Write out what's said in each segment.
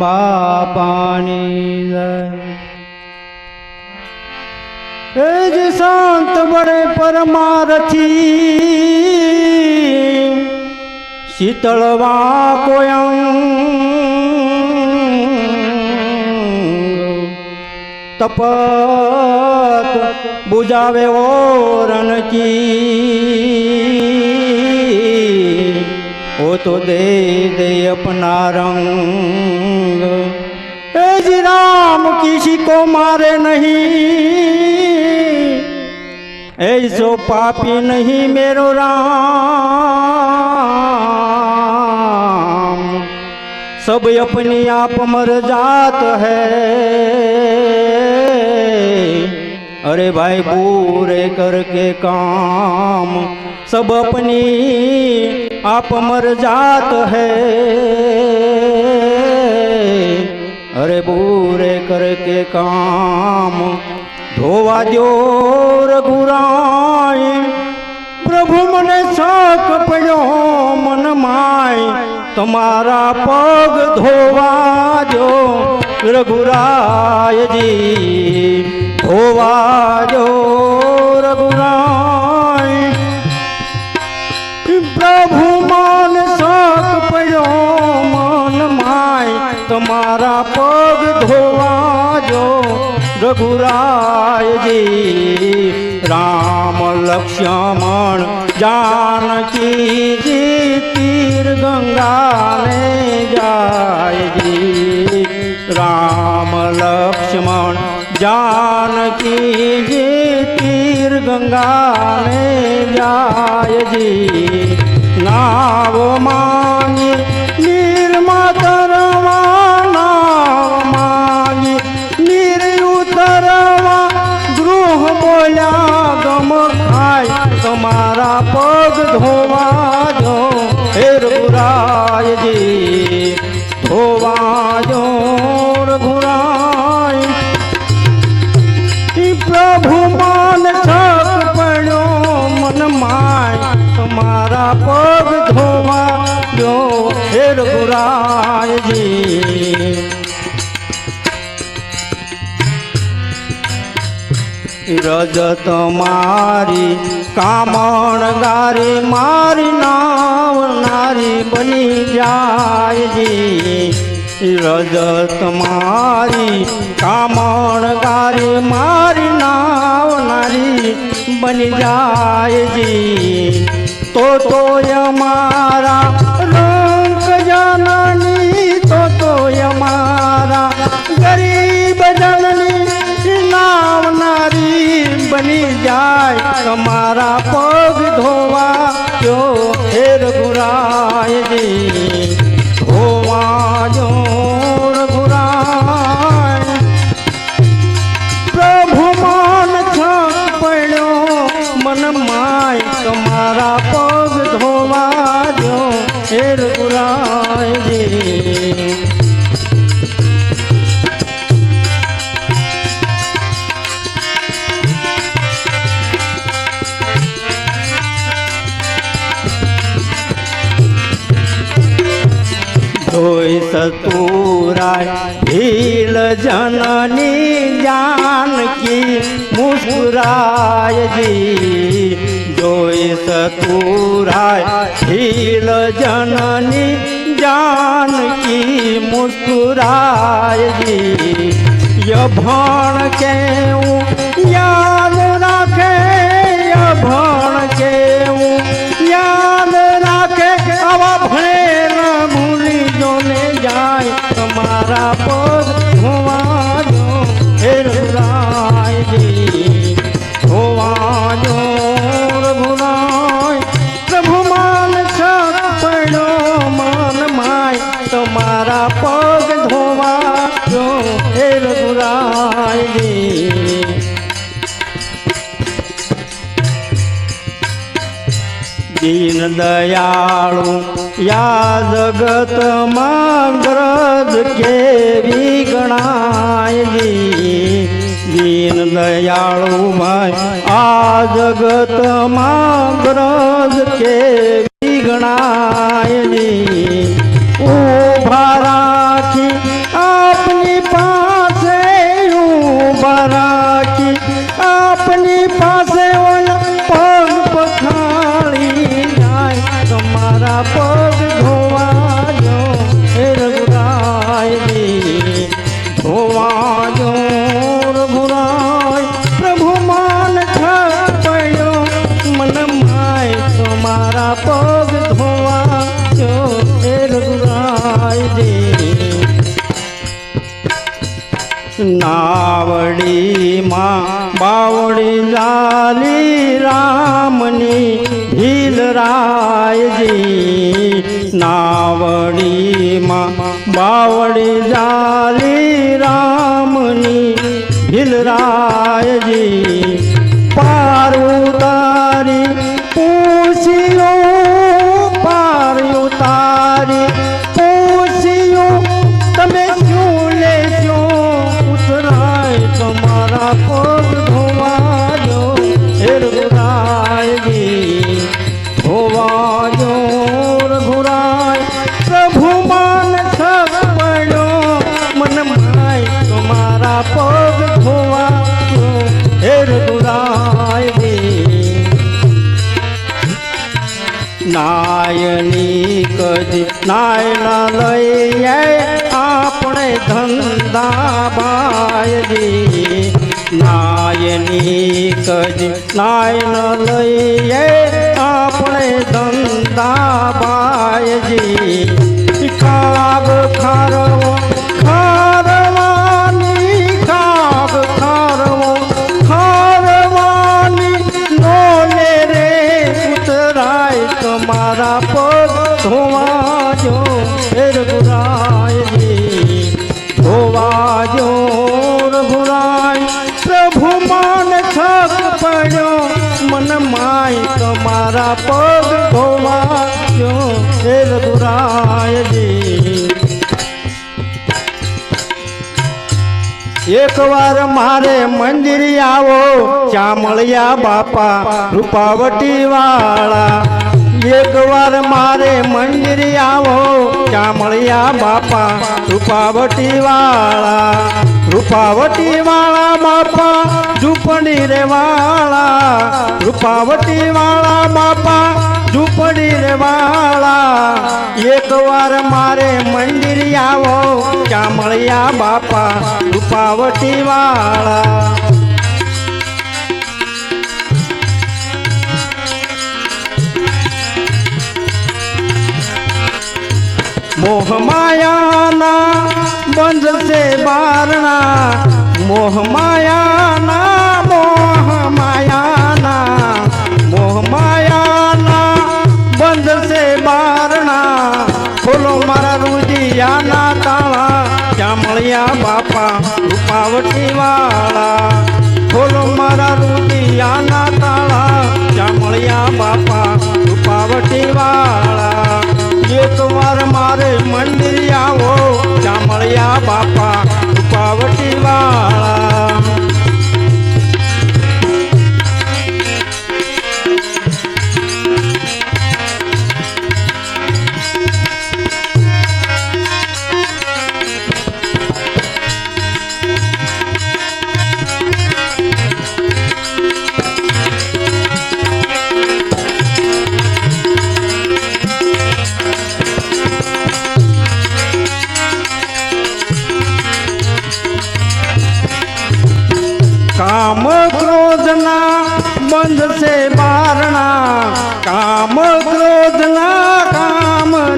બાપાની જય। એ જ શાંત બળે પરમારથી શીતળવા કોયંગ તપત બુજાવે ઓરણ કી वो तो दे दे अपना रंग। ए जी राम किसी को मारे नहीं, ऐसो पापी नहीं मेरो राम। सब अपनी आप मर जात है, अरे भाई बुरे करके काम सब अपनी आप मर जात है। अरे बुरे करके काम धोवा दो रघुराय। प्रभु मने शक पड़ो मन माय, तुम्हारा पग धोवा जो रघुराय जी, धोवा जो रघुराय। प्रभु मान शक पड़ो मन माय, तुम्हारा पग धोवा जो रघुराय जी। राम लक्ष्मण जानकी जी तीर गंगा ने जाय जी। राम लक्ष्मण जानकी जी तीर गंगा ने जाय जी। नाव मांगी निर्मातरवा, नाव मांगी नीर उतरवा। गृह बोल्या गम खाय, तुम्हारा पग धोवा जो हे रघुराय जी, धोवा जो रघुराय। प्रभु मान शक पड़ो मन माय, तुम्हारा पग धोवा जो हे रघुराय जी। रजत मारी कामण गारी, मारी नाव नारी बनी जाय जी। रजत मारी कामण गारी, मारी नाव नारी बनी जाय जी। तो हमारा रंग जननी, तो हमारा गरीब जननी नाव नारी बनी जाय। तुम्हारा पग धोवा जो हे रघुराय जी, धोवा जो रघुराय। प्रभु मान शक पड़ो मन माय, तुम्हारा पग धोवा जो हे रघुराय जी। धोई सतुराय भील जननी जानकी मुस्कुराय जी। धोई सतुराय भील जननी जानकी मुस्कुराय जी। ये भण के याद राखे, ये भण के याद राखे। आवा भणे जाय, तुम्हारा पग धोवा जो हे रघुराय जी, धोवा जो रघुराय। प्रभु मान शक पड़ो मन माय, तुम्हारा पग धोवा जो हे रघुराय जी। दीन दयालु या जगत मांग्रज के विगणाय जी। दीन दयालु भाई आ जगत मांग्रज के विगणाय जी। उभा राखी નાવડીમાં બાવડી લાલી રામની ભીલરાયજી નાવડીમાં બાવડી લાલી રામની ભીલરાયજી પાર ઉતારી પૂછ્યું પાર ઉતારી પૂછ્યું તમે શું લેશો ઉતરાય તમારા પગ ધોવાજો રઘુરાયજી ધોવાજો રઘુરાય પ્રભુ માન સગવડો મન માય તમારા પગ ધોવાજો રઘુરાયજી નાયની કદી નાયના લઈએ આપણે ધંધા બાયજી નાયની કદી નાયના લઈએ આપણે ધંધા બાયજી કાગ ખારવો ખારવાની કાગ ખારવો ખારવાની નોલે રે ઉતરાય તમારા પગ ધોવાજો રઘુરાયજી ધોવાજો રઘુરાય પ્રભુ માન થક પડ્યો મન માય તમારા પગ ધોવાજો રઘુરાયજી એક વાર મારે મંદિર આવો ચામળિયા બાપા રૂપાવટી વાળા એક વાર મારે મંદિર આવો ચામળિયા બાપા રૂપાવટી વાળા બાપા ઝૂંપડી રે વાળા રૂપાવટી વાળા બાપા ઝૂંપડી રે વાળા એક વાર મારે મંદિર આવો ચામળિયા બાપા રૂપાવટી વાળા મોહ માયાના બંધ છે બારણા મોહ માયાના બંધ છે બારણા ખોલો મારા રુદિયાના તાળા ચામળિયા બાપા રૂપાવટી વાળા ખોલો મારા રુદિયાના તાળા ચામળિયા બાપા રૂપાવટી વાળા એક વાર મારે મંદિર આવો ચામળિયા બાપા રૂપાવટી વાળા કામ ક્રોધના બંધ છે બારણા કામ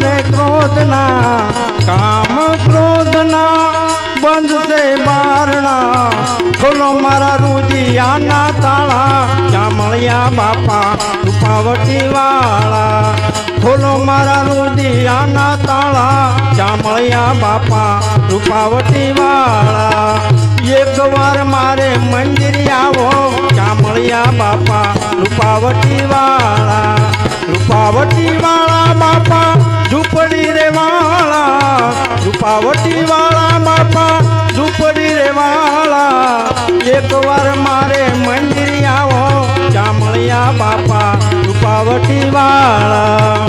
ને ક્રોધના બંધ છે બારણા ખોલો મારા રુદિયાના તાળા ચામળિયા બાપા રૂપાવટી વાળા ખોલો મારા રુદિયાના તાળા ચામળિયા બાપા રૂપાવટી વાળા એક વાર મારે મંદિર આવો ચામળિયા બાપા રૂપાવટી વાળા બાપા ઝૂંપડી રે વાળા રૂપાવટી વાળા બાપા ઝૂંપડી રે વાળા એક વાર મારે મંદિર આવો ચામળિયા બાપા રૂપાવટી વાળા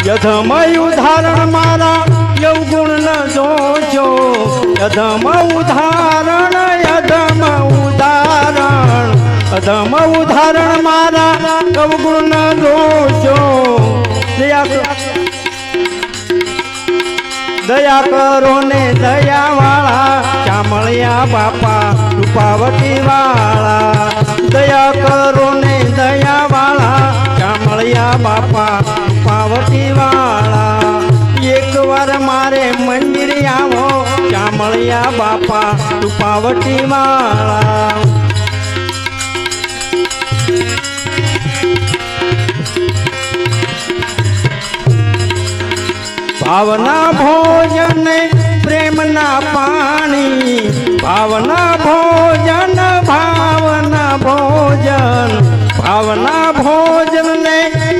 યથમ ઉદાહરણ મારા યવગુણ ન જોજો અધમ ઉદાહરણ મારા અવગુણ ન જોજો દયા કરો ને દયા વાળા ચામળિયા બાપા રૂપાવટી વાળા દયા કરો ને દયા વાળા ચામળિયા બાપા રૂપાવટી વાળા એક વાર મારે મંદિર આવો ચામળિયા બાપા રૂપાવટી વાળા ભાવના ભોજન પ્રેમના પાણી ભાવના ભોજન ભાવના ભોજન ભાવના ભોજન ને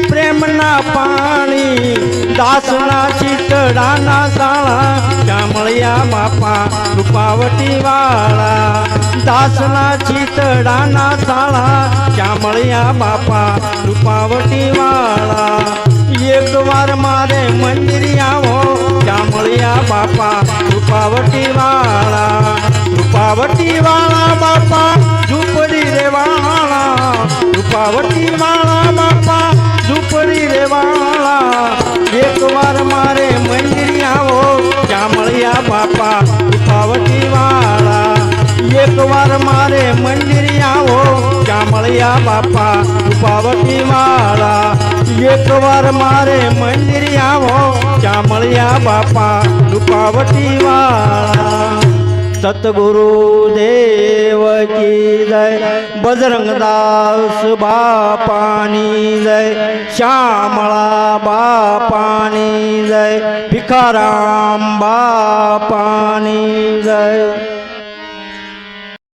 પ્રેમના પાણી દાસના ચિતડાના સાળા ચામળિયા બાપા રૂપાવટી વાળા દાસના ચિતડાના સાળા ચામળિયા બાપા રૂપાવટી વાળા એક વાર મારે મંદિર આવો ચામળિયા બાપા રૂપાવટી વાળા બાપા ઝૂંપડી રે વાળા રૂપાવટી વાળા બાપા ઝૂંપડી રે વાળા એક વાર મારે મંદિર આવો ચામળિયા બાપા રૂપાવટી વાળા એક વાર મારે મંદિર આવો ચામળિયા બાપા રૂપાવટી વાળા એક વાર મારે મંદિર આવો ચામળિયા બાપા રૂપાવટી વાળા સતગુરુ દેવ કી જય બજરંગદાસ બાપાની જય શ્યામળા બાપાની જય ભિખારામ બાપાની